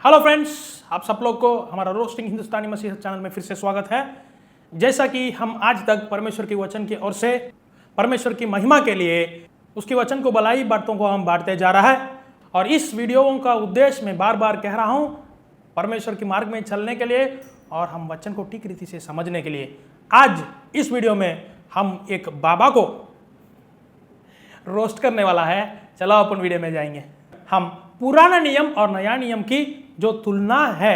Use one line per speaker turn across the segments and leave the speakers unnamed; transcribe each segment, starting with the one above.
Hello friends, आप सब लोग को हमारा रोस्टिंग हिंदुस्तानी मसीहत चैनल में फिर से स्वागत है। जैसा कि हम आज तक परमेश्वर के वचन की ओर से परमेश्वर की महिमा के लिए उसके वचन को भलाई बातों को हम बांटते जा रहा है, और इस वीडियो का उद्देश्य मैं बार बार कह रहा हूँ परमेश्वर के मार्ग में चलने के लिए और हम वचन को ठीक रीति से समझने के लिए। आज इस वीडियो में हम एक बाबा को रोस्ट करने वाला है। चलो अपन वीडियो में जाएंगे। हम पुराना नियम और नया नियम की जो तुलना है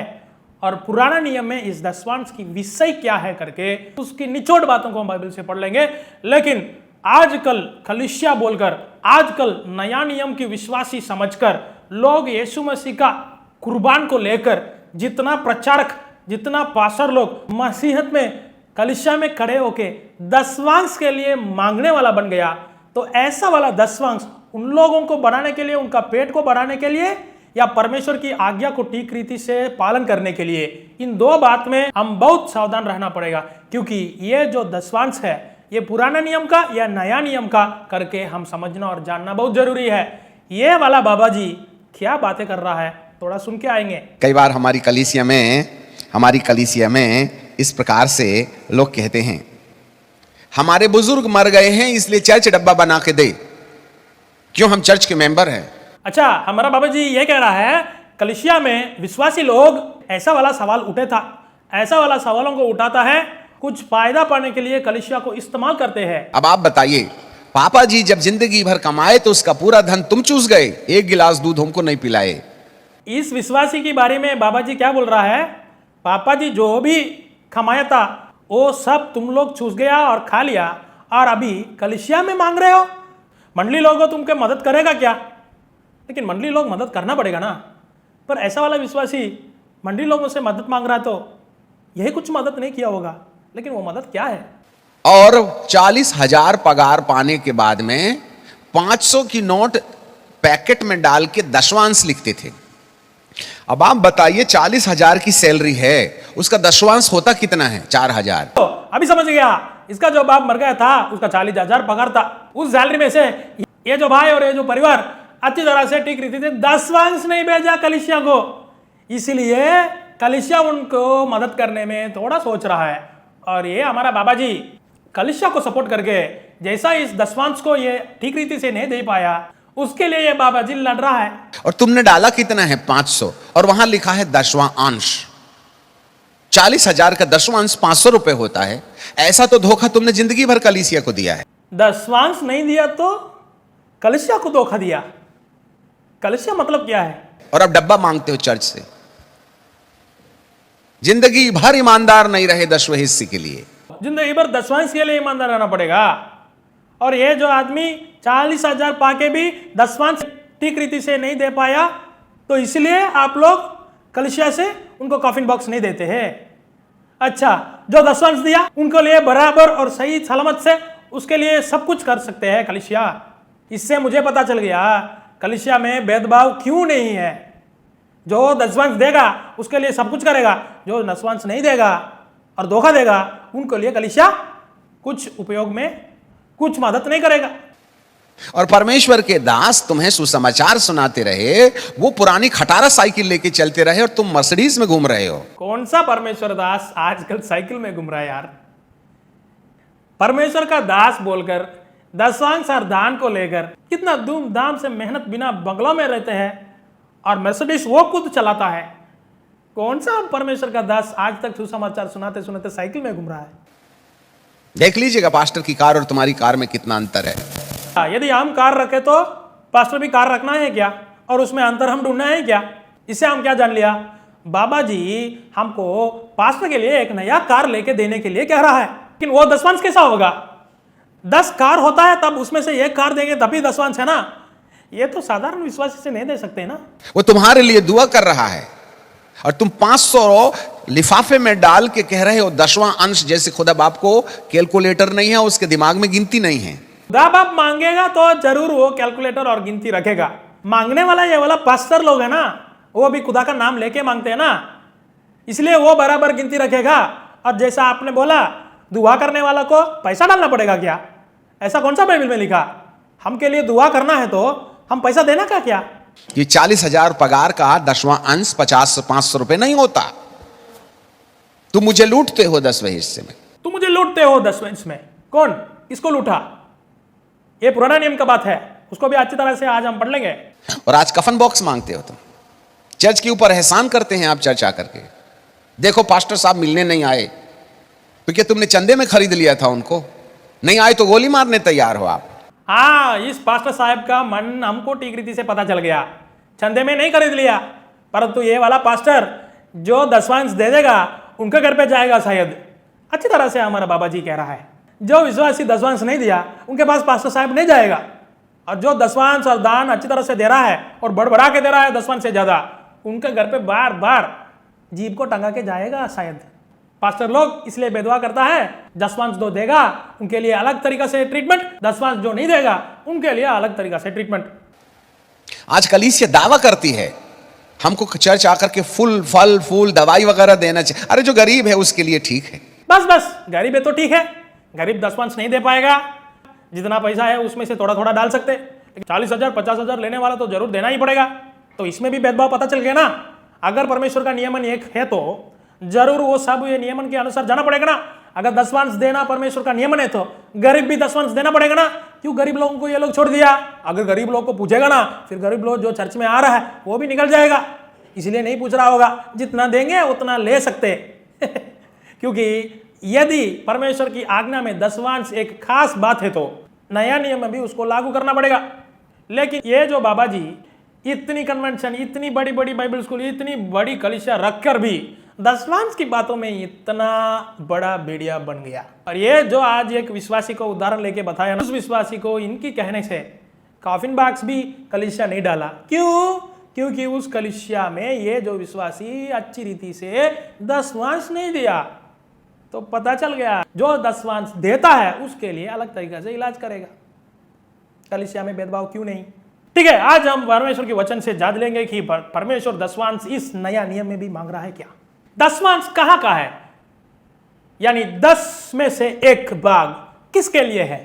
और पुराना नियम में इस दशवांश की विषय क्या है करके उसकी निचोड़ बातों को हम बाइबल से पढ़ लेंगे। लेकिन आजकल कलीसिया बोलकर, आजकल नया नियम की विश्वासी समझकर लोग यीशु मसीह का कुर्बान को लेकर जितना प्रचारक, जितना पास्टर लोग मसीहत में कलीसिया में खड़े होके दशवांश के लिए मांगने वाला बन गया, तो ऐसा वाला दशवांश उन लोगों को बढ़ाने के लिए, उनका पेट को बढ़ाने के लिए या परमेश्वर की आज्ञा को ठीक रीति से पालन करने के लिए, इन दो बात में हम बहुत सावधान रहना पड़ेगा। क्योंकि ये जो दशवांश है ये पुराना नियम का या नया नियम का करके हम समझना और जानना बहुत जरूरी है। ये वाला बाबा जी क्या बातें कर रहा है, थोड़ा सुन के आएंगे।
कई बार हमारी कलीसिया में इस प्रकार से लोग कहते हैं, हमारे बुजुर्ग मर गए हैं इसलिए चर्च डब्बा बना के दे, क्यों हम चर्च के मेंबर हैं।
अच्छा, हमारा बाबा जी ये कह रहा है कलीसिया में विश्वासी लोग ऐसा वाला सवाल उठे था, ऐसा वाला सवालों को उठाता है, कुछ फायदा पाने के लिए कलीसिया को इस्तेमाल करते हैं।
अब आप बताइए, पापा जी जब जिंदगी भर कमाए तो उसका पूरा धन तुम चूस गए, एक गिलास दूध हमको नहीं पिलाए।
इस विश्वासी के बारे में बाबा जी क्या बोल रहा है? पापा जी जो भी कमाया था वो सब तुम लोग चूस गया और खा लिया, और अभी कलीसिया में मांग रहे हो। मंडली लोगों तुमके मदद करेगा क्या? लेकिन मंडली लोग मदद करना पड़ेगा ना। पर ऐसा वाला विश्वासी मंडली लोगों से मदद मांग रहा है तो यही कुछ मदद नहीं किया होगा, लेकिन वो मदद क्या है?
और 40,000 पगार पाने के बाद में 500 की नोट पैकेट में डाल के दशवांश लिखते थे। अब आप बताइए, 40,000 की सैलरी है, उसका दशवांश होता कितना है? 4,000।
तो अभी समझ गया, इसका जो बाप मर गया था उसका 40,000 पगार था। उस सैलरी में से ये जो भाई और ये जो परिवार अच्छी तरह से ठीक रीति से दशवांश नहीं भेजा कलीसिया को, इसलिए कलीसिया उनको मदद करने में थोड़ा सोच रहा है। और ये हमारा बाबा जी कलीसिया को सपोर्ट करके जैसा इस दशवांश को ये ठीक रीति से नहीं दे पाया, उसके लिए ये बाबा जी लड़ रहा है।
और तुमने डाला कितना है? 500, और वहां लिखा है दशवां अंश। 40,000 का दशवांश 500 रुपए होता है। ऐसा तो धोखा तुमने जिंदगी भर कलीसिया को दिया है।
दशवांश नहीं दिया तो कलीसिया को धोखा दिया। कलीसिया मतलब क्या है?
और अब डब्बा मांगते हो चर्च से। जिंदगी भर ईमानदार नहीं रहे दसवें हिस्से के लिए,
जिंदगी भर दशवांश के लिए ईमानदार रहना पड़ेगा। और ये जो आदमी 40,000 पाके भी दशवांश ठीक रीति से नहीं दे पाया, तो इसलिए आप लोग कलीसिया से उनको कॉफिन बॉक्स नहीं देते हैं। अच्छा, जो दशवांश दिया उनको लिए बराबर और सही सलामत से उसके लिए सब कुछ कर सकते हैं कलीसिया। इससे मुझे पता चल गया कलीसिया में भेदभाव क्यों नहीं है। जो दशवांश देगा उसके लिए सब कुछ करेगा, जो दशवांश नहीं देगा और धोखा देगा उनको लिए कलीसिया कुछ उपयोग में कुछ मदद नहीं करेगा।
और परमेश्वर के दास तुम्हें सुसमाचार सुनाते रहे, वो पुरानी खटारा साइकिल लेके चलते रहे और तुम मर्सिडीज में घूम रहे हो।
कौन सा परमेश्वर दास आजकल साइकिल में घूम रहा है यार? परमेश्वर का दास बोलकर दशवांश और दान को लेकर कितना धूमधाम से मेहनत बिना बंगलों में रहते हैं और मर्सिडीज वो खुद चलाता है। कौन सा परमेश्वर का दास आज तक सुसमाचार सुनाते सुनाते साइकिल में घूम रहा है?
देख लीजिएगा पास्टर की कार और तुम्हारी कार में कितना अंतर है।
यदि हम कार रखे तो पास्टर भी कार रखना है क्या? और उसमें अंतर हम ढूंढना है क्या? इससे हम क्या जान लिया? बाबा जी हमको पास्टर के लिए एक नया कार लेके देने के लिए कह रहा है, लेकिन वो दशवांश कैसा होगा? 10 कार होता है तब उसमें से एक कार देंगे तभी दशवांश है ना। ये तो साधारण विश्वासी से नहीं दे सकते ना।
वो तुम्हारे लिए दुआ कर रहा है और तुम 500 लिफाफे में डाल के कह रहे हो दशवां अंश, जैसे खुदा बाप को कैलकुलेटर नहीं है, उसके दिमाग में गिनती नहीं है।
खुदा बाप मांगेगा तो जरूर वो कैलकुलेटर और गिनती रखेगा। मांगने वाला ये वाला पास्टर लोग है ना, वो भी खुदा का नाम लेके मांगते हैं ना, इसलिए वो बराबर गिनती रखेगा। और जैसा आपने बोला, दुआ करने वाला को पैसा डालना पड़ेगा क्या? ऐसा कौन सा बाइबल में लिखा? हम के लिए दुआ करना है तो हम पैसा देना का क्या?
कि 40,000 पगार का 10वां अंश 500 रुपए नहीं होता। तुम मुझे लूटते हो 10वें हिस्से में।
तुम मुझे लूटते हो 10वें हिस्से में। कौन इसको लूटा? ये पुराना नियम का बात है, उसको भी अच्छी तरह से आज हम पढ़ लेंगे।
और आज कफन बॉक्स मांगते हो तुम, चर्च के ऊपर एहसान करते हैं आप चर्च आकर के। देखो पास्टर साहब मिलने नहीं आए, तो क्या तुमने चंदे में खरीद लिया था उनको? नहीं आए तो गोली मारने तैयार हो आप।
हाँ, इस पास्टर साहब का मन हमको ठीक रीति से पता चल गया। चंदे में नहीं खरीद लिया, परंतु ये वाला पास्टर जो 10वां अंश दे देगा उनके घर पे जाएगा शायद। अच्छी तरह से हमारा बाबा जी कह रहा है, जो विश्वासी 10वां अंश नहीं दिया उनके पास पास्टर साहब नहीं जाएगा, और जो 10वां अंश और दान अच्छी तरह से दे रहा है और बढ़ा के दे रहा है 10वां से ज्यादा, उनके घर पे बार बार जीभ को टंगा के जाएगा शायद। पास्टर लोग इसलिए भेदभाव करता है, 10वां अंश जो देगा उनके लिए अलग तरीका से ट्रीटमेंट, 10वां अंश जो नहीं देगा उनके लिए अलग तरीका से ट्रीटमेंट।
आज कलीसिया दावा करती है हमको चर्च आकर के फल फूल दवाई वगैरह देना चाहिए। अरे जो गरीब है उसके लिए ठीक है।
बस गरीब है तो ठीक है, गरीब 10वां अंश नहीं दे पाएगा, जितना पैसा है उसमें से थोड़ा थोड़ा डाल सकते, 40,000 50,000 लेने वाला तो जरूर देना ही पड़ेगा। तो इसमें भी भेदभाव पता चल गया ना। अगर परमेश्वर का नियमन एक है तो जरूर वो सब ये नियमन के अनुसार जाना पड़ेगा ना। अगर 10वां अंश देना परमेश्वर का नियमन है तो गरीब भी 10वां अंश देना पड़ेगा ना। क्यों गरीब लोगों को ये लोग छोड़ दिया? अगर गरीब लोग को पूछेगा ना, फिर गरीब लोग जो चर्च में आ रहा है वो भी निकल जाएगा। इसलिए नहीं पूछ रहा होगा, जितना देंगे उतना ले सकते क्योंकि यदि परमेश्वर की आज्ञा में 10वां अंश एक खास बात है तो नया नियम में भी उसको लागू करना पड़ेगा। लेकिन ये जो बाबा जी इतनी कन्वेंशन, इतनी बड़ी बड़ी बाइबल स्कूल, इतनी बड़ी कलीसिया रखकर भी 10वां अंश की बातों में इतना बड़ा भेड़िया बन गया। और ये जो आज एक विश्वासी को उदाहरण लेके बताया ना, उस विश्वासी को इनकी कहने से कॉफिन बॉक्स भी कलीसिया नहीं डाला। क्यों? क्योंकि उस कलीसिया में ये जो विश्वासी अच्छी रीति से 10वां अंश नहीं दिया। तो पता चल गया जो 10वां अंश देता है उसके लिए अलग तरीके से इलाज करेगा। कलीसिया में भेदभाव क्यों नहीं? ठीक है, आज हम परमेश्वर के वचन से जान लेंगे कि परमेश्वर 10वां अंश इस नया नियम में भी मांग रहा है क्या। 10वां अंश कहां का है, यानी 10 में से 1 भाग किसके लिए है?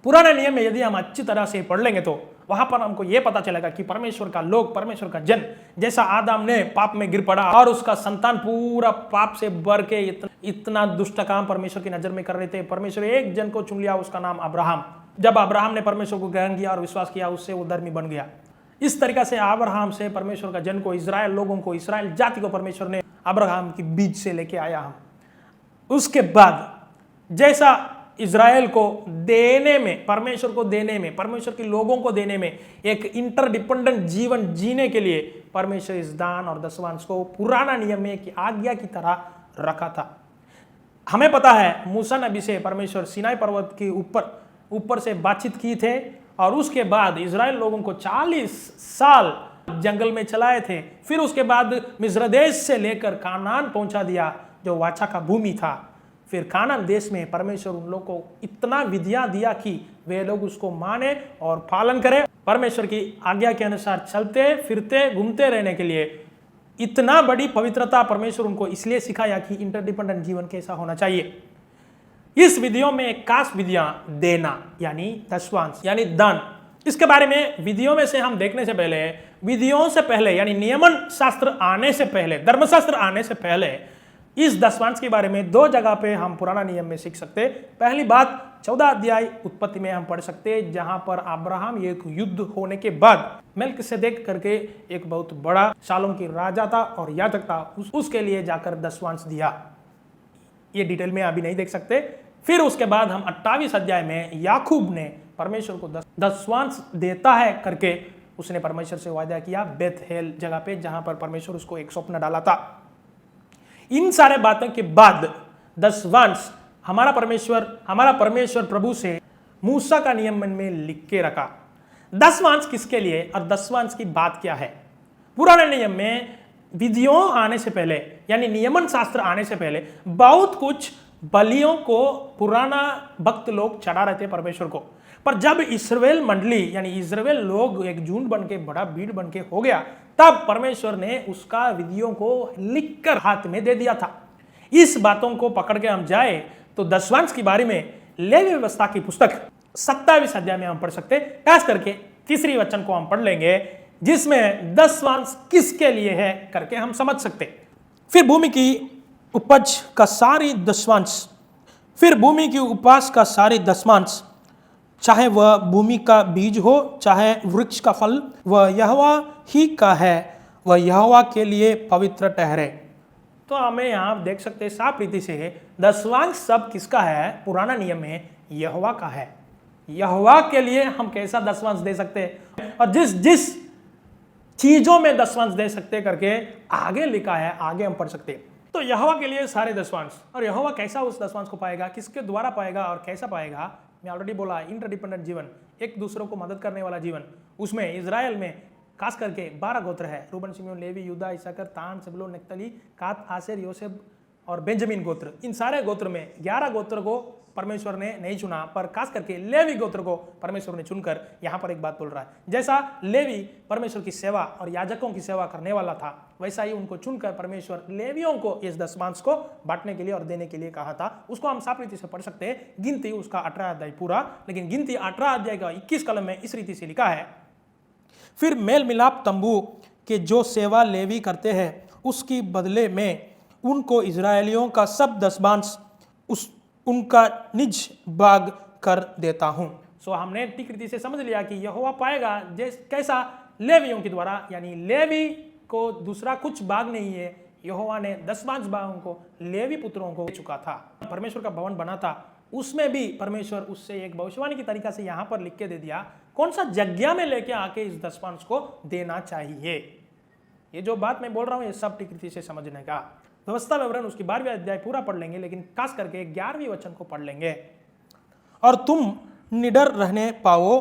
पुराने नियम में यदि हम अच्छी तरह से पढ़ लेंगे तो वहां पर हमको यह पता चलेगा कि परमेश्वर का लोग, परमेश्वर का जन, जैसा आदम ने पाप में गिर पड़ा और उसका संतान पूरा पाप से भर के इतना दुष्ट काम परमेश्वर की नजर में कर रहे थे। परमेश्वर एक जन को चुन लिया, उसका नाम अब्राहम। जब अब्राहम ने परमेश्वर को ग्रहण किया और विश्वास किया, उससे वो धर्मी बन गया। इस तरीका से अब्राहम से परमेश्वर का जन को, इस्राएल लोगों को, इस्राएल जाति को परमेश्वर ने अब्राहम की बीज से लेके आया हम। उसके बाद जैसा इज़राइल को देने में, परमेश्वर को देने में, परमेश्वर के लोगों को देने में एक इंटरडिपेंडेंट जीवन जीने के लिए परमेश्वर इस दान और 10वां अंश को पुराना नियम में एक आज्ञा की तरह रखा था। हमें पता है मूसा नबी से परमेश्वर सिनाई पर्वत के ऊपर से बातचीत की थे और उसके बाद इज़राइल लोगों को 40 साल जंगल में चलाए थे। फिर उसके बाद मिस्र देश से लेकर कानान पहुंचा दिया जो वाचा का भूमि था। फिर कानान देश में परमेश्वर उन लोगों को इतना विधियां दिया कि वे लोग उसको माने और पालन करें। परमेश्वर की आज्ञा के अनुसार चलते फिरते घूमते रहने के लिए इतना बड़ी पवित्रता परमेश्वर उनको इसलिए सिखाया कि इंटरडिपेंडेंट जीवन कैसा होना चाहिए। इस विधियों में एक खास विधियां देना यानी 10वां अंश यानी दान, इसके बारे में विधियों में से हम देखने से पहले, विधियों से पहले यानी नियमन शास्त्र आने से पहले, धर्मशास्त्र आने से पहले इस 10वां अंश के बारे में 2 जगह पे हम पुराना नियम में सीख सकते। पहली बात 14 अध्याय उत्पत्ति में हम पढ़ सकते, जहां पर अब्राहम एक युद्ध होने के बाद मेल्किसेदेक करके एक बहुत बड़ा शालोम की राजा था और याजक था, उसके लिए जाकर 10वां अंश दिया। ये डिटेल में अभी नहीं देख सकते। फिर उसके बाद हम 28 अध्याय में याकूब ने परमेश्वर को 10वां अंश देता है करके उसने परमेश्वर से वादा किया बेथेल जगह पे, जहां पर परमेश्वर उसको एक स्वप्न डाला था। इन सारे बातों के बाद 10वां अंश हमारा परमेश्वर प्रभु से मूसा का नियम में लिख के रखा। 10वां अंश किसके लिए और 10वां अंश की बात क्या है? पुराने नियम में विधियों आने से पहले यानी नियमन शास्त्र आने से पहले बहुत कुछ बलियों को पुराना भक्त लोग चढ़ा रहे थे परमेश्वर को। पर जब इस्राएल मंडली यानी इस्राएल लोग एक झुंड बन के, बड़ा भीड़ बन के हो गया, तब परमेश्वर ने उसका विधियों को लिखकर हाथ में दे दिया था। इस बातों को पकड़ के हम जाए तो 10वां अंश के बारे में लेवी व्यवस्था की पुस्तक 27 अध्याय में हम पढ़ सकते। खास करके 3 वचन को हम पढ़ लेंगे, जिसमें दसवांश किसके लिए है करके हम समझ सकते। फिर भूमि की उपज का सारी दसवांश, फिर भूमि की उपज का सारी दसवांश, चाहे वह भूमि का बीज हो चाहे वृक्ष का फल, वह यहोवा ही का है, वह यहोवा के लिए पवित्र ठहरे। तो हमें यहाँ देख सकते हैं साफ रीति से दसवांश सब किसका है, पुराना नियम में यहोवा का है। यहोवा के लिए हम कैसा दसवांश दे सकते हैं और जिस जिस चीजों में दसवांश दे सकते करके आगे लिखा है, आगे हम पढ़ सकते हैं। तो यहोवा के लिए सारे दसवांश, और यहोवा कैसा उस दसवांश को पाएगा, किसके द्वारा पाएगा और कैसा पाएगा, मैं ऑलरेडी बोला, इंटरडिपेंडेंट जीवन, एक दूसरों को मदद करने वाला जीवन। उसमें इजराइल में खास करके 12 गोत्र है, रूबन, शिमोन, लेवी, यूदा, इसाकर, तान, सबलोन, नप्ताली, गाद, आसेर, योसेफ और बेंजामिन गोत्र। इन सारे गोत्र में 11 गोत्र को परमेश्वर ने नहीं चुना, पर खास करके लेवी गोत्र को परमेश्वर ने चुनकर यहाँ पर एक बात बोल रहा है। जैसा लेवी परमेश्वर की सेवा और याजकों की सेवा करने वाला था, वैसा ही उनको चुनकर परमेश्वर लेवियों को इस दसवांश को बांटने के लिए और देने के लिए कहा था। उसको हम साफ रीति से पढ़ सकते हैं, गिनती उसका 18 अध्याय पूरा, लेकिन गिनती 18 अध्याय का 21 कलम में इस रीति से लिखा है, फिर मेल मिलाप तंबू के जो सेवा लेवी करते हैं उसकी बदले में उनको इजरायलियों का सब दसवांश उनका निज भाग कर देता हूं। सो हमने ठीक रीति से समझ लिया कि यहोवा पाएगा कैसा, लेवियों के द्वारा, यानी लेवी को दूसरा कुछ भाग नहीं है, यहोवा ने दसवांश भागों को लेवी पुत्रों को दे चुका था। परमेश्वर का भवन बना था, उसमें भी परमेश्वर उससे एक भविष्यवाणी की तरीका से यहाँ पर लिख के दे दिया कौन सा जगह में लेके आके इस दसवांश को देना चाहिए। ये जो बात मैं बोल रहा हूँ ये सब ठीक रीति से समझने का। व्यवस्था विवरण उसकी 12वीं अध्याय पूरा पढ़ लेंगे, लेकिन खास करके 11वीं वचन को पढ़ लेंगे। और तुम निडर रहने पाओ,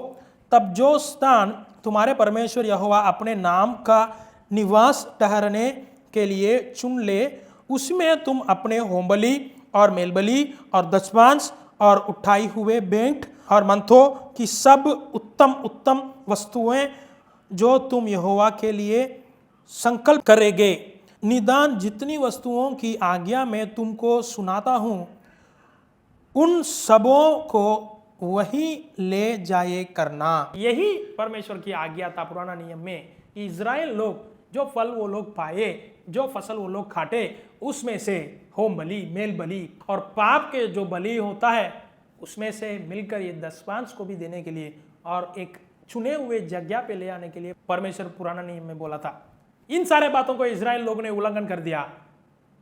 तब जो स्थान तुम्हारे परमेश्वर यहोवा अपने नाम का निवास ठहरने के लिए चुन ले, उसमें तुम अपने होमबलि और मेलबलि और दसवांश और उठाई हुए भेंट और मंथों की सब उत्तम उत्तम वस्तुएं जो तुम यहोवा के लिए संकल्प करेंगे, निदान जितनी वस्तुओं की आज्ञा मैं तुमको सुनाता हूं, उन सबों को वही ले जाए करना। यही परमेश्वर की आज्ञा था पुराना नियम में। इजराइल लोग जो फल वो लोग पाए, जो फसल वो लोग खाटे, उसमें से होम बलि, मेल बलि और पाप के जो बलि होता है उसमें से मिलकर ये दसवांश को भी देने के लिए और एक चुने हुए जगह पे ले आने के लिए परमेश्वर पुराना नियम में बोला था। इन सारे बातों को इजराइल लोगों ने उल्लंघन कर दिया,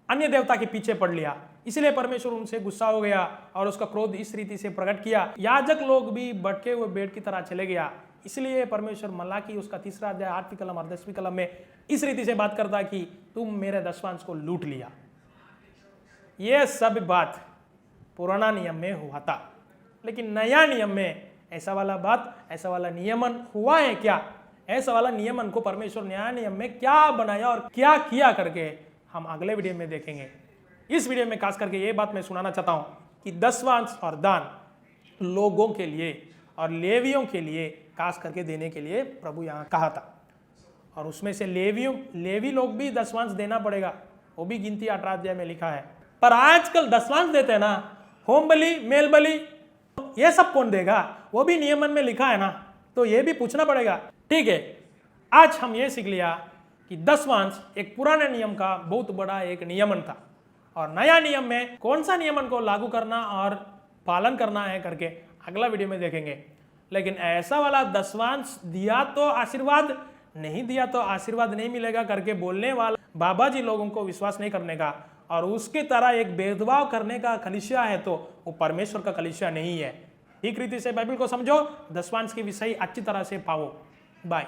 अन्य देवता के पीछे पड़ लिया, इसलिए परमेश्वर उनसे गुस्सा हो गया और उसका क्रोध इस रीति से प्रकट किया। याजक लोग भी भटके हुए भेड़ की तरह चले गया, इसलिए परमेश्वर मलाकी उसका 3रा अध्याय 8वीं कलम और 10वीं कलम में इस रीति से बात करता है कि तुम मेरे दसवांश को लूट लिया। यह सब बात पुराना नियम में हुआ था, लेकिन नया नियम में ऐसा वाला बात, ऐसा वाला नियमन हुआ है क्या? ऐसा वाला नियमन को परमेश्वर नया नियम में क्या बनाया और क्या किया करके हम अगले वीडियो में देखेंगे। इस वीडियो में खास करके ये बात मैं सुनाना चाहता हूं कि दसवांश और दान लोगों के लिए और लेवियों के लिए खास करके देने के लिए प्रभु यहाँ कहा था, और उसमें से लेवी लोग भी दसवांश देना पड़ेगा, वो भी गिनती 18 अध्याय में लिखा है। पर आजकल दसवांश देते हैं ना, होम बलि, मेल बलि, ये सब कौन देगा? वो भी नियमन में लिखा है ना, तो ये भी पूछना पड़ेगा। ठीक है, आज हम ये सीख लिया कि दसवांश एक पुराने नियम का बहुत बड़ा एक नियमन था, और नया नियम में कौन सा नियमन को लागू करना और पालन करना है करके अगला वीडियो में देखेंगे। लेकिन ऐसा वाला दसवांश दिया तो आशीर्वाद, नहीं दिया तो आशीर्वाद नहीं मिलेगा करके बोलने वाला बाबा जी लोगों को विश्वास नहीं करने का और उसकी तरह एक भेदभाव करने का कलीसिया है तो वो परमेश्वर का कलीसिया नहीं है। ठीक रीति से बाइबल को समझो, दसवांश के विषय अच्छी तरह से पाओ। बाय।